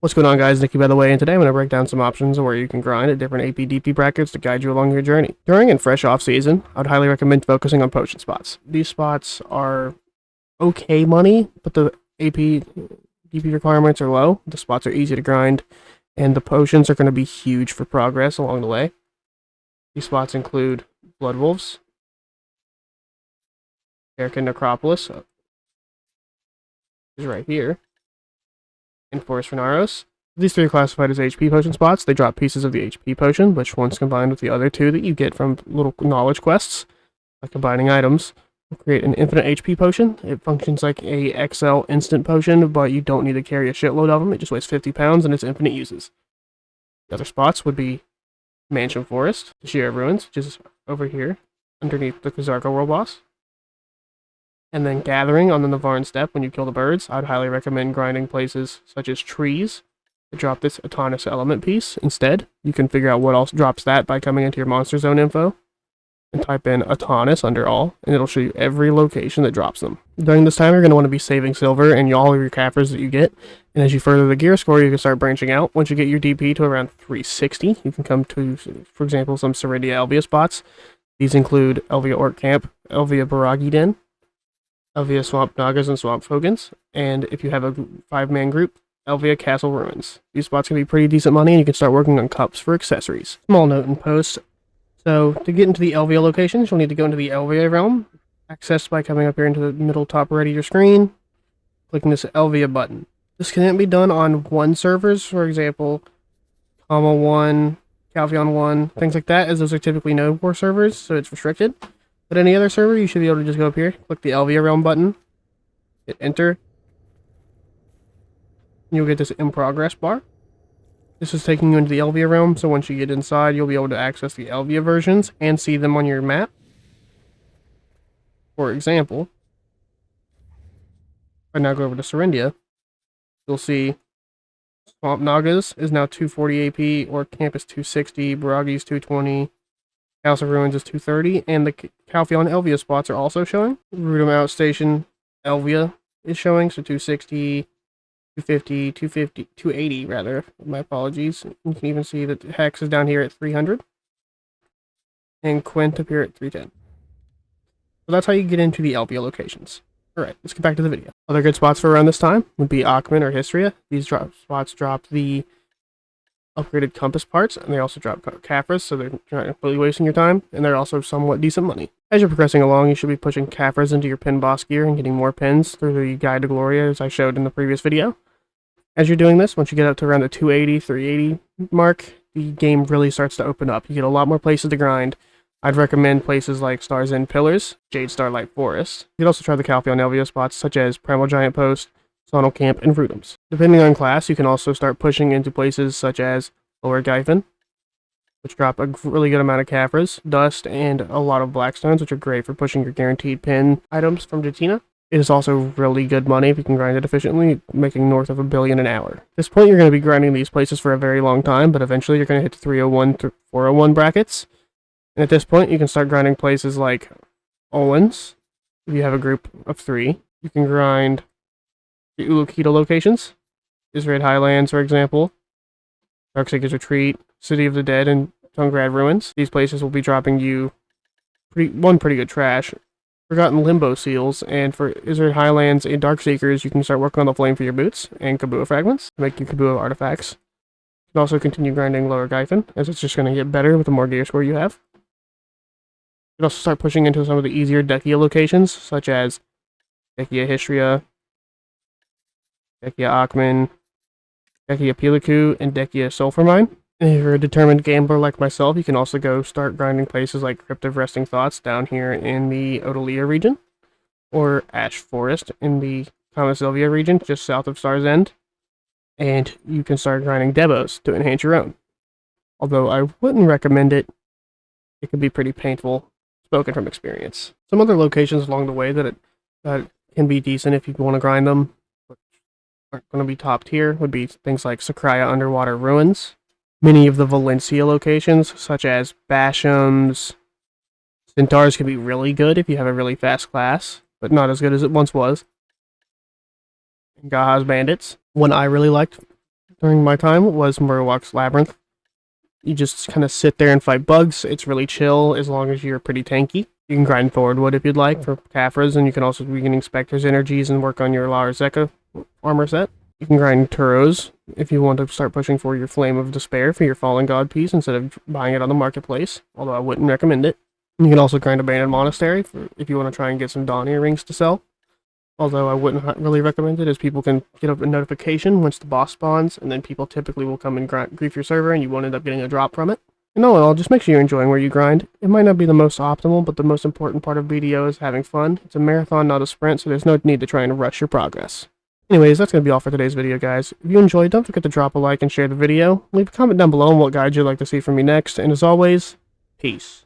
What's going on, guys? Nicky, by the way, and today I'm going to break down some options where you can grind at different AP/DP brackets to guide you along your journey. During and fresh off season, I'd highly recommend focusing on potion spots. These spots are okay money, but the AP/DP requirements are low. The spots are easy to grind, and the potions are going to be huge for progress along the way. These spots include Blood Wolves, American Necropolis, is right here, and Forest Renaros. These three are classified as HP potion spots. They drop pieces of the HP potion, which once combined with the other two that you get from little knowledge quests, like combining items, will create an infinite HP potion. It functions like a XL instant potion, but you don't need to carry a shitload of them. It just weighs 50 pounds and it's infinite uses. The other spots would be Mansion Forest, the Shire of Ruins, which is over here, underneath the Kazarka World Boss. And then Gathering on the Navarran Steppe when you kill the birds. I'd highly recommend grinding places such as trees to drop this Autonomous Element piece instead. You can figure out what else drops that by coming into your Monster Zone info and type in Autonomous under all, and it'll show you every location that drops them. During this time, you're going to want to be saving silver and all of your Caphras that you get, and as you further the gear score, you can start branching out. Once you get your DP to around 360, you can come to, for example, some Serendia Elvia spots. These include Elvia Orc Camp, Elvia Baragi Den, Elvia Swamp Nagas and Swamp Fogans, and if you have a 5-man group, Elvia Castle Ruins. These spots can be pretty decent money, and you can start working on cups for accessories. Small note in post. So, to get into the Elvia locations, you'll need to go into the Elvia realm, accessed by coming up here into the middle top right of your screen, clicking this Elvia button. This can't be done on one servers, for example, Comma 1, Calpheon 1, things like that, as those are typically no war servers, so it's restricted. But any other server, you should be able to just go up here, click the Elvia realm button, hit enter, and you'll get this in progress bar. This is taking you into the Elvia realm, so once you get inside, you'll be able to access the Elvia versions and see them on your map. For example, if I now go over to Serendia, you'll see Swamp Nagas is now 240 AP, Orc Camp is 260, Baragi's 220, House of Ruins is 230, and the Calpheon Elvia spots are also showing. Rudum Outstation Elvia is showing, so 260, 250, 250, 280 rather. My apologies. You can even see that Hex is down here at 300. And Quint up here at 310. So that's how you get into the Elvia locations. Alright, let's get back to the video. Other good spots for around this time would be Akhman or Hystria. These spots drop the upgraded compass parts, and they also drop Caphras, so they're not completely wasting your time, and they're also somewhat decent money. As you're progressing along, you should be pushing Caphras into your pin boss gear and getting more pins through the Guide to Gloria, as I showed in the previous video. As you're doing this, once you get up to around the 280, 380 mark, the game really starts to open up. You get a lot more places to grind. I'd recommend places like Star's End Pillars, Jade Starlight Forest. You can also try the Calpheon Elvia spots, such as Primal Giant Post, Sonal Camp, and Rudums. Depending on class, you can also start pushing into places such as Lower Gyphon, which drop a really good amount of Caphras, Dust, and a lot of Blackstones, which are great for pushing your guaranteed pin items from Jatina. It is also really good money if you can grind it efficiently, making north of $1 billion an hour. At this point, you're going to be grinding these places for a very long time, but eventually you're going to hit the 301 to 401 brackets. And at this point, you can start grinding places like Owens. If you have a group of 3, you can grind the Ulukita locations, Israel Highlands, for example, Darkseeker's Retreat, City of the Dead, and Tungrad Ruins. These places will be dropping you pretty good trash. Forgotten Limbo Seals, and for Israel Highlands and Darkseekers, you can start working on the Flame for your boots and Kabua fragments to make your Kabua artifacts. You can also continue grinding Lower Gyphon, as it's just going to get better with the more gear score you have. You can also start pushing into some of the easier Dekia locations, such as Dekia Hystria, Dekia Akhman, Dekia Piliku, and Dekia Sulphur Mine. If you're a determined gambler like myself, you can also go start grinding places like Crypt of Resting Thoughts down here in the Odalia region, or Ash Forest in the Kama region, just south of Star's End. And you can start grinding Debos to enhance your own. Although I wouldn't recommend it, it can be pretty painful, spoken from experience. Some other locations along the way that can be decent if you want to grind them, but aren't going to be top tier, would be things like Sakraya Underwater Ruins. Many of the Valencia locations, such as Basham's, Centaurs, can be really good if you have a really fast class, but not as good as it once was. And Gaha's Bandits. One I really liked during my time was Murlocs Labyrinth. You just kind of sit there and fight bugs. It's really chill as long as you're pretty tanky. You can grind Thordwood if you'd like for Caphras, and you can also begin Spectre's energies and work on your Larzeka armor set. You can grind Turos if you want to start pushing for your Flame of Despair for your Fallen God piece instead of buying it on the marketplace, although I wouldn't recommend it. You can also grind Abandoned Monastery if you want to try and get some Dawn earrings to sell, although I wouldn't really recommend it, as people can get a notification once the boss spawns, and then people typically will come and grief your server, and you won't end up getting a drop from it. And all in all, just make sure you're enjoying where you grind. It might not be the most optimal, but the most important part of BDO is having fun. It's a marathon, not a sprint, so there's no need to try and rush your progress. Anyways, that's going to be all for today's video, guys. If you enjoyed, don't forget to drop a like and share the video. Leave a comment down below on what guides you'd like to see from me next, and as always, peace.